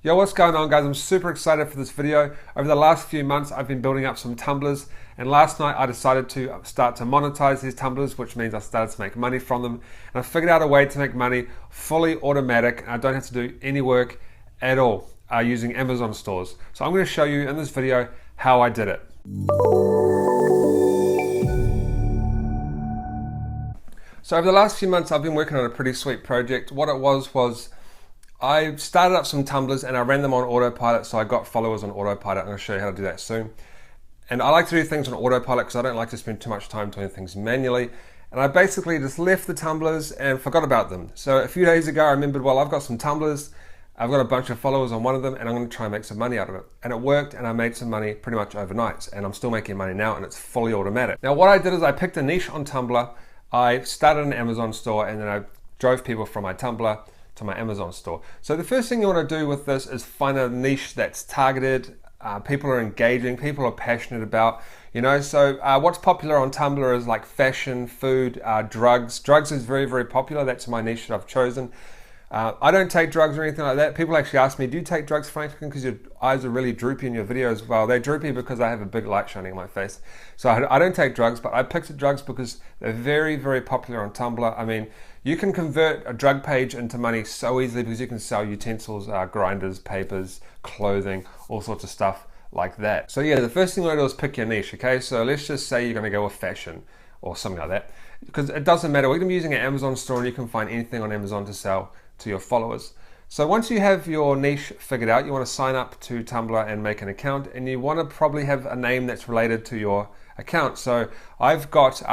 Yo, what's going on, guys? I'm super excited for this video. Over the last few months, I've been building up some Tumblrs, and last night I decided to start to monetize these Tumblrs, which means I started to make money from them. And I figured out a way to make money fully automatic, and I don't have to do any work at all using Amazon stores. So I'm going to show you in this video how I did it. So over the last few months, I've been working on a pretty sweet project. What it was I started up some Tumblrs and I ran them on Autopilot, so I got followers on Autopilot. I'm going to show you how to do that soon. And I like to do things on Autopilot because I don't like to spend too much time doing things manually. And I basically just left the Tumblrs and forgot about them. So a few days ago I remembered, well, I've got some Tumblrs, I've got a bunch of followers on one of them, and I'm going to try and make some money out of it. And it worked, and I made some money pretty much overnight. And I'm still making money now, and it's fully automatic. Now what I did is I picked a niche on Tumblr. I started an Amazon store, and then I drove people from my Tumblr to my Amazon store. So the first thing you want to do with this is find a niche that's targeted, people are engaging, people are passionate about, so what's popular on Tumblr is like fashion, food, drugs. Drugs is very, very popular. That's my niche that I've chosen. I don't take drugs or anything like that. People actually ask me, do you take drugs, Franklin, because your eyes are really droopy in your videos? Well, they're droopy because I have a big light shining in my face. So I don't take drugs, but I picked drugs because they're very, very popular on Tumblr. I mean, you can convert a drug page into money so easily because you can sell utensils, grinders, papers, clothing, all sorts of stuff like that. So yeah, the first thing you want to do is pick your niche, okay? So let's just say you're going to go with fashion or something like that, because it doesn't matter. We're going to be using an Amazon store, and you can find anything on Amazon to sell to your followers. So once you have your niche figured out, you want to sign up to Tumblr and make an account, and you want to probably have a name that's related to your account. So I've got 3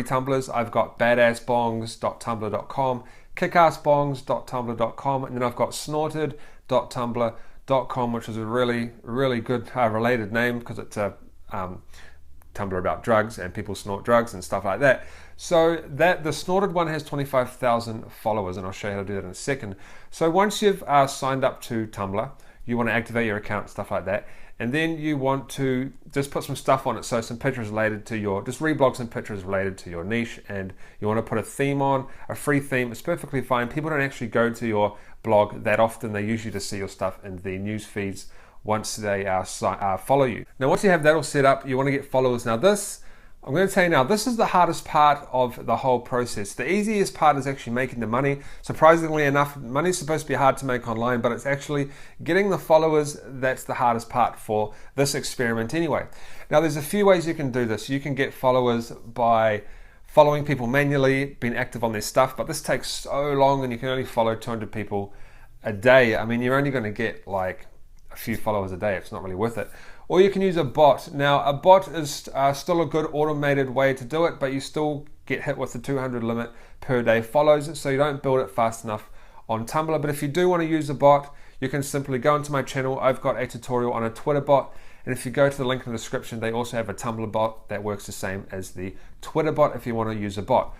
Tumblrs. I've got badassbongs.tumblr.com, kickassbongs.tumblr.com, and then I've got snorted.tumblr.com, which is a really, really good related name because it's a Tumblr about drugs and people snort drugs and stuff like that. So the snorted one has 25,000 followers, and I'll show you how to do that in a second. So once you've signed up to Tumblr, you want to activate your account, stuff like that, and then you want to just put some stuff on it, so some pictures related to just reblog some pictures related to your niche, and you want to put a theme on, a free theme. It's perfectly fine. People don't actually go to your blog that often. They usually just see your stuff in the news feeds once they follow you. Now once you have that all set up, you want to get followers. Now I'm going to tell you now, this is the hardest part of the whole process. The easiest part is actually making the money. Surprisingly enough, money's supposed to be hard to make online, but it's actually getting the followers that's the hardest part for this experiment anyway. Now there's a few ways you can do this. You can get followers by following people manually, being active on their stuff, but this takes so long, and you can only follow 200 people a day. I mean, you're only going to get like a few followers a day. It's not really worth it. Or you can use a bot. Now a bot is still a good automated way to do it, but you still get hit with the 200 limit per day follows, so you don't build it fast enough on Tumblr. But if you do want to use a bot, you can simply go into my channel. I've got a tutorial on a Twitter bot, and if you go to the link in the description, they also have a Tumblr bot that works the same as the Twitter bot if you want to use a bot.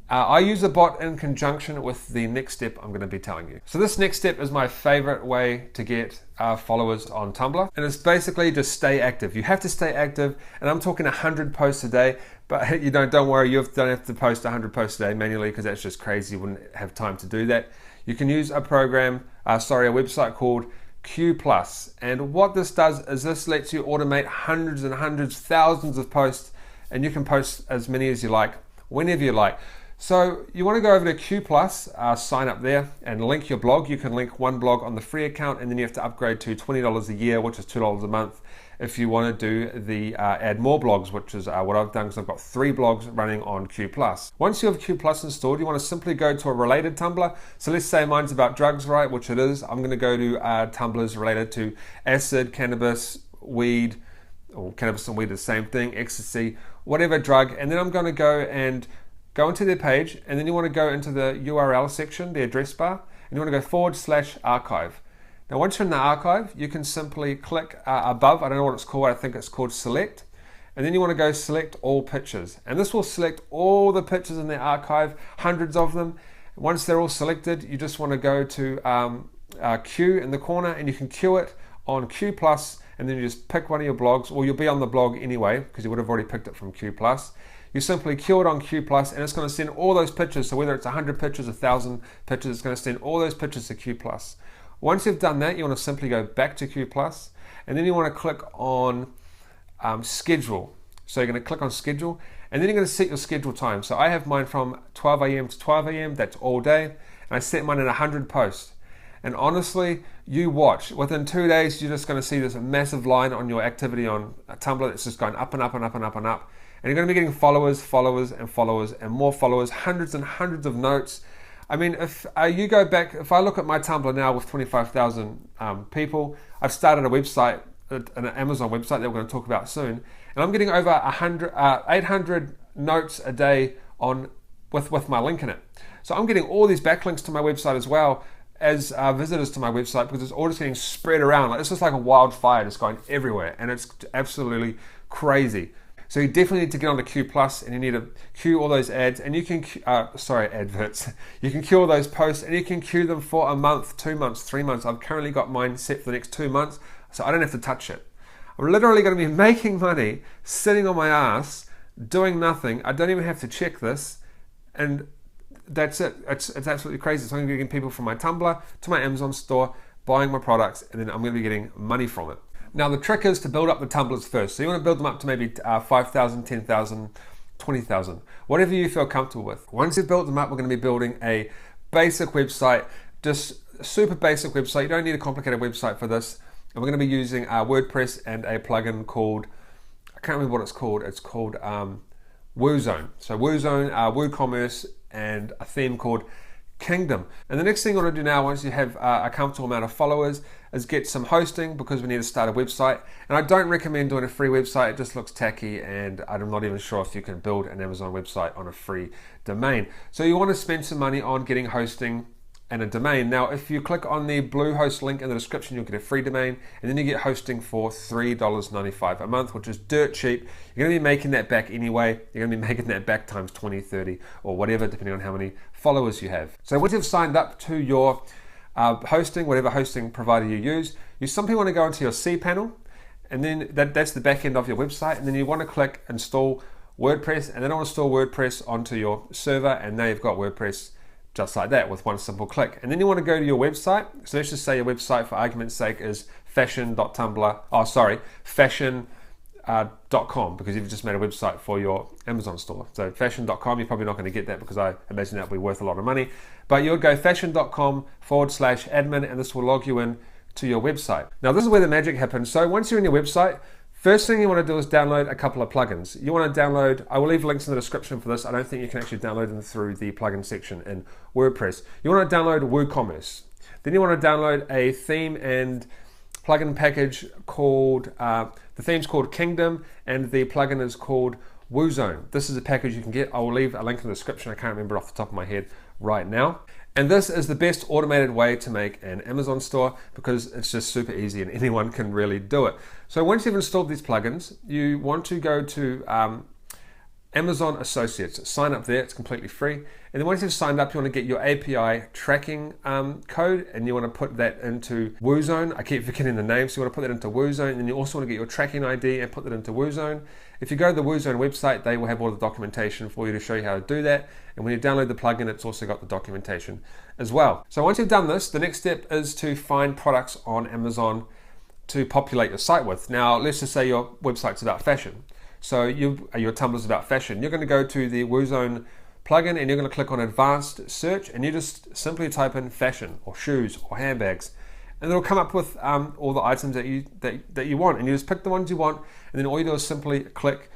I use a bot in conjunction with the next step I'm going to be telling you. So this next step is my favorite way to get followers on Tumblr, and it's basically just stay active. You have to stay active, and I'm talking 100 posts a day, but don't worry, you don't have to post 100 posts a day manually, because that's just crazy. You wouldn't have time to do that. You can use a program, a website called Q+, and what this does is this lets you automate hundreds and hundreds, thousands of posts, and you can post as many as you like, whenever you like. So you want to go over to Q+, sign up there and link your blog. You can link one blog on the free account, and then you have to upgrade to $20 a year, which is $2 a month, if you want to do the add more blogs, which is what I've done, because I've got 3 blogs running on Q+. Once you have Q+ installed, you want to simply go to a related Tumblr. So let's say mine's about drugs, right, which it is. I'm going to go to Tumblrs related to acid, cannabis, weed, or cannabis and weed are the same thing, ecstasy, whatever drug, and then I'm going to go into their page, and then you want to go into the URL section, the address bar, and you want to go /archive. Now once you're in the archive, you can simply click above, I don't know what it's called, I think it's called select, and then you want to go select all pictures, and this will select all the pictures in the archive, hundreds of them. Once they're all selected, you just want to go to queue in the corner, and you can queue it on Q+, and then you just pick one of your blogs, or you'll be on the blog anyway, because you would have already picked it from Q+. You simply queue it on Q+, and it's going to send all those pictures. So whether it's 100 pictures, 1,000 pictures, it's going to send all those pictures to Q+. Once you've done that, you want to simply go back to Q+, and then you want to click on schedule. So you're going to click on schedule, and then you're going to set your schedule time. So I have mine from 12 a.m. to 12 a.m. That's all day, and I set mine at 100 posts. And honestly, you watch. Within 2 days, you're just going to see this massive line on your activity on Tumblr. It's just going up and up and up and up and up. And you're going to be getting followers, followers, and followers, and more followers, hundreds and hundreds of notes. I mean, if you go back, if I look at my Tumblr now with 25,000 people, I've started a website, an Amazon website that we're going to talk about soon, and I'm getting over 800 notes a day with my link in it. So I'm getting all these backlinks to my website as well as visitors to my website, because it's all just getting spread around. Like, it's just like a wildfire just going everywhere, and it's absolutely crazy. So you definitely need to get onto Q+, and you need to queue all those ads, and you can, adverts. You can queue all those posts, and you can queue them for a month, 2 months, 3 months. I've currently got mine set for the next 2 months, so I don't have to touch it. I'm literally going to be making money, sitting on my ass, doing nothing. I don't even have to check this, and that's it. It's absolutely crazy. So I'm going to be getting people from my Tumblr to my Amazon store, buying my products, and then I'm going to be getting money from it. Now the trick is to build up the Tumblrs first. So you want to build them up to maybe 5,000, 10,000, 20,000, whatever you feel comfortable with. Once you've built them up, we're going to be building a basic website, just a super basic website. You don't need a complicated website for this. And we're going to be using WordPress and a plugin called, I can't remember what it's called. It's called WooZone. So WooZone, WooCommerce, and a theme called Kingdom. And the next thing you want to do now, once you have a comfortable amount of followers, is get some hosting, because we need to start a website. And I don't recommend doing a free website. It just looks tacky, and I'm not even sure if you can build an Amazon website on a free domain. So you want to spend some money on getting hosting and a domain. Now, if you click on the Bluehost link in the description, you'll get a free domain, and then you get hosting for $3.95 a month, which is dirt cheap. You're going to be making that back anyway. You're going to be making that back times 20, 30, or whatever, depending on how many followers you have. So once you've signed up to your hosting, whatever hosting provider you use, you simply want to go into your cPanel, and then that's the back end of your website, and then you want to click install WordPress, and then I'll install WordPress onto your server, and now you've got WordPress just like that with one simple click. And then you want to go to your website. So let's just say your website, for argument's sake, is fashion.com, because you've just made a website for your Amazon store. So fashion.com, you're probably not going to get that, because I imagine that will be worth a lot of money. But you would go fashion.com/admin, and this will log you in to your website. Now this is where the magic happens. So once you're in your website, first thing you want to do is download a couple of plugins. You want to download, I will leave links in the description for this. I don't think you can actually download them through the plugin section in WordPress. You want to download WooCommerce. Then you want to download a theme and plugin package called, the theme's called Kingdom, and the plugin is called WooZone. This is a package you can get. I will leave a link in the description. I can't remember off the top of my head right now. And this is the best automated way to make an Amazon store, because it's just super easy and anyone can really do it. So once you've installed these plugins, you want to go to Amazon Associates. Sign up there, it's completely free. And then once you've signed up, you want to get your API tracking code, and you want to put that into WooZone. I keep forgetting the name, so you want to put that into WooZone, and then you also want to get your tracking ID and put that into WooZone. If you go to the WooZone website, they will have all the documentation for you to show you how to do that. And when you download the plugin, it's also got the documentation as well. So once you've done this, the next step is to find products on Amazon to populate your site with. Now, let's just say your website's about fashion. So your Tumblr's about fashion. You're going to go to the WooZone plugin, and you're going to click on advanced search, and you just simply type in fashion or shoes or handbags, and it'll come up with all the items that you want, and you just pick the ones you want, and then all you do is simply click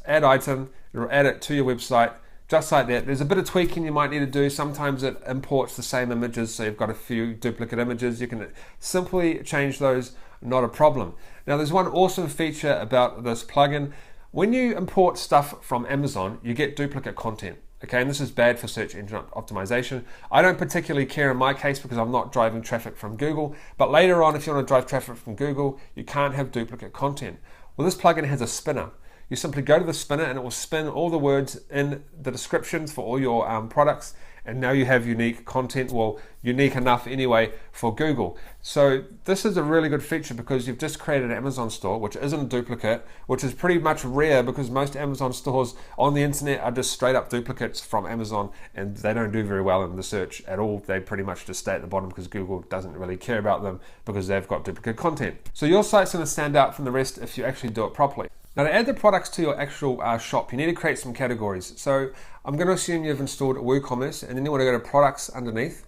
add item. It'll add it to your website just like that. There's a bit of tweaking you might need to do. Sometimes it imports the same images, so you've got a few duplicate images. You can simply change those, not a problem. Now there's one awesome feature about this plugin. When you import stuff from Amazon, you get duplicate content. Okay, and this is bad for search engine optimization. I don't particularly care in my case, because I'm not driving traffic from Google, but later on, if you want to drive traffic from Google, you can't have duplicate content. Well, this plugin has a spinner. You simply go to the spinner, and it will spin all the words in the descriptions for all your products, and now you have unique content, well, unique enough anyway for Google. So this is a really good feature because you've just created an Amazon store, which isn't a duplicate, which is pretty much rare because most Amazon stores on the internet are just straight up duplicates from Amazon, and they don't do very well in the search at all. They pretty much just stay at the bottom because Google doesn't really care about them because they've got duplicate content. So your site's going to stand out from the rest if you actually do it properly. Now, to add the products to your actual shop, you need to create some categories. So I'm going to assume you've installed WooCommerce, and then you want to go to products underneath,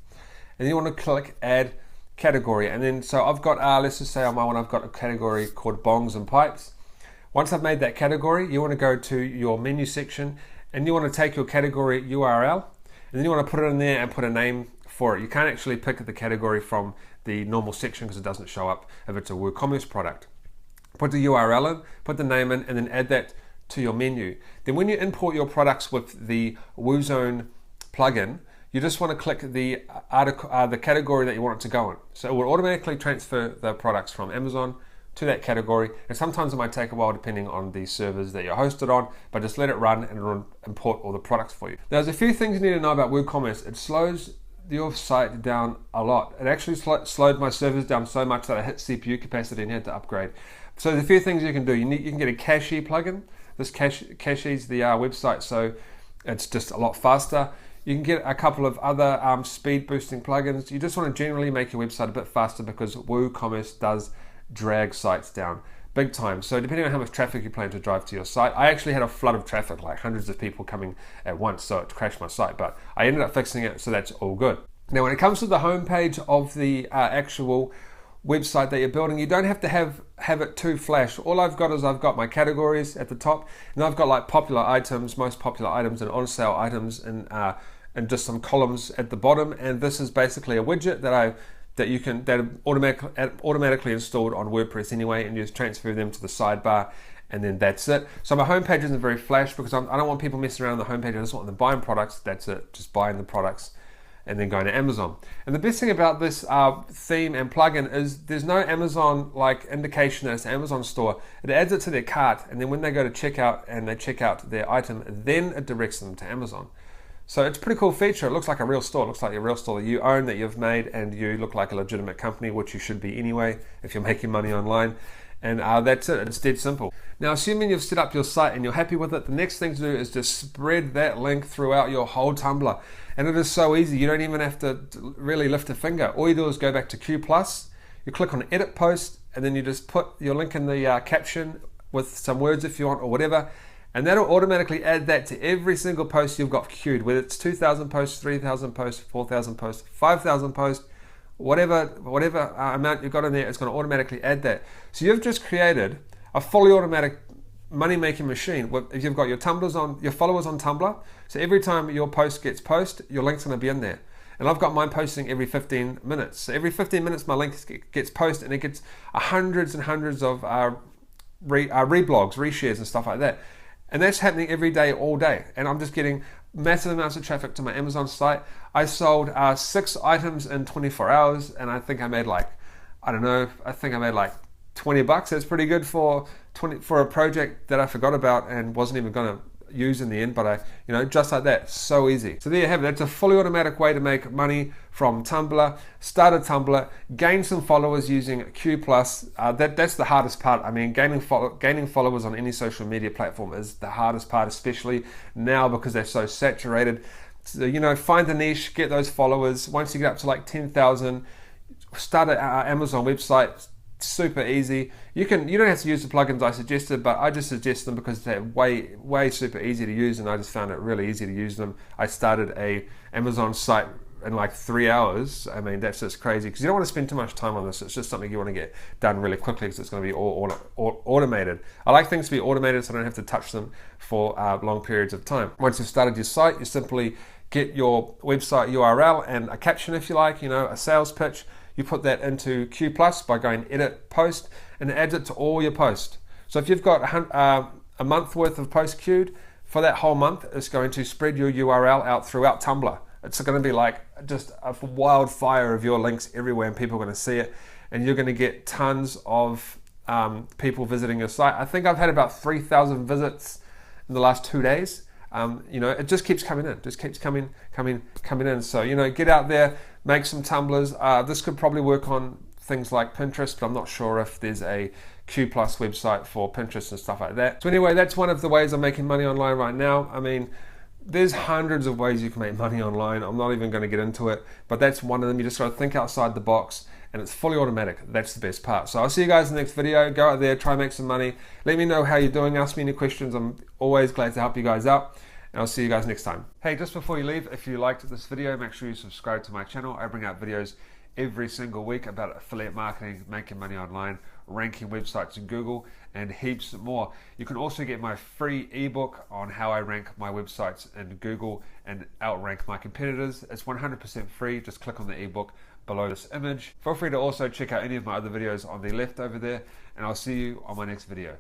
and then you want to click add category. And then, so I've got, let's just say on my one, I've got a category called bongs and pipes. Once I've made that category, you want to go to your menu section, and you want to take your category URL, and then you want to put it in there and put a name for it. You can't actually pick the category from the normal section because it doesn't show up if it's a WooCommerce product. Put the URL in, put the name in, and then add that to your menu. Then when you import your products with the WooZone plugin, you just want to click the category that you want it to go in. So it will automatically transfer the products from Amazon to that category, and sometimes it might take a while depending on the servers that you're hosted on, but just let it run and it'll import all the products for you. Now, there's a few things you need to know about WooCommerce. It slows your site down a lot. It actually slowed my servers down so much that I hit CPU capacity and had to upgrade. So there's a few things you can do. You can get a cache plugin. This caches the website, so it's just a lot faster. You can get a couple of other speed boosting plugins. You just want to generally make your website a bit faster because WooCommerce does drag sites down big time. So depending on how much traffic you plan to drive to your site, I actually had a flood of traffic, like hundreds of people coming at once, so it crashed my site, but I ended up fixing it, so that's all good. Now, when it comes to the homepage of the actual website that you're building, you don't have to have it too flash. All I've got is I've got my categories at the top, and I've got like popular items, most popular items, and on sale items, and just some columns at the bottom. And this is basically a widget that automatically installed on WordPress anyway, and you just transfer them to the sidebar, and then that's it. So my homepage isn't very flash because I don't want people messing around on the homepage. I just want them buying products. That's it, just buying the products and then going to Amazon. And the best thing about this theme and plugin is there's no Amazon like indication that it's an Amazon store. It adds it to their cart, and then when they go to checkout and they check out their item, then it directs them to Amazon. So it's a pretty cool feature. It looks like a real store. It looks like a real store that you own, that you've made, and you look like a legitimate company, which you should be anyway if you're making money online. And that's it. It's dead simple. Now, assuming you've set up your site and you're happy with it, the next thing to do is just spread that link throughout your whole Tumblr. And it is so easy. You don't even have to really lift a finger. All you do is go back to Q+, you click on Edit Post, and then you just put your link in the caption with some words if you want or whatever. And that'll automatically add that to every single post you've got queued, whether it's 2,000 posts, 3,000 posts, 4,000 posts, 5,000 posts, whatever amount you've got in there, it's going to automatically add that. So you've just created a fully automatic money-making machine. If you've got your followers on Tumblr, so every time your post gets posted, your link's going to be in there. And I've got mine posting every 15 minutes. So every 15 minutes, my link gets posted, and it gets hundreds and hundreds of reblogs, reshares, and stuff like that. And that's happening every day, all day. And I'm just getting massive amounts of traffic to my Amazon site. I sold 6 items in 24 hours, and I think I made like, I think I made like $20. That's pretty good for a project that I forgot about and wasn't even going to use in the end, but just like that, so easy. So there you have it. That's a fully automatic way to make money from Tumblr. Start a Tumblr, gain some followers using Q+. That's the hardest part. I mean, gaining followers on any social media platform is the hardest part, especially now because they're so saturated. So, find a niche, get those followers. Once you get up to like 10,000, start an Amazon website. Super easy. You don't have to use the plugins I suggested, but I just suggest them because they're way super easy to use, and I just found it really easy to use them. I started a Amazon site in like 3 hours. I mean, that's just crazy because you don't want to spend too much time on this. It's just something you want to get done really quickly because it's going to be all automated. I like things to be automated so I don't have to touch them for long periods of time. Once you've started your site, you simply get your website URL and a caption if you like, a sales pitch. You put that into Q+ by going Edit Post, and it adds it to all your posts. So if you've got a month worth of posts queued, for that whole month, it's going to spread your URL out throughout Tumblr. It's going to be like just a wildfire of your links everywhere, and people are going to see it, and you're going to get tons of people visiting your site. I think I've had about 3,000 visits in the last 2 days. you know, it just keeps coming in, just keeps coming in. So, you know, get out there, make some Tumblrs. This could probably work on things like Pinterest, but I'm not sure if there's a Q+ website for Pinterest and stuff like that. So anyway, that's one of the ways I'm making money online right now. I mean, there's hundreds of ways you can make money online. I'm not even going to get into it, but that's one of them. You just got to think outside the box, and it's fully automatic. That's the best part. So I'll see you guys in the next video. Go out there, try and make some money. Let me know how you're doing. Ask me any questions. I'm always glad to help you guys out, and I'll see you guys next time. Hey, just before you leave, if you liked this video, make sure you subscribe to my channel. I bring out videos every single week about affiliate marketing, making money online, ranking websites in Google, and heaps more. You can also get my free ebook on how I rank my websites in Google and outrank my competitors. It's 100% free. Just click on the ebook below this image. Feel free to also check out any of my other videos on the left over there, and I'll see you on my next video.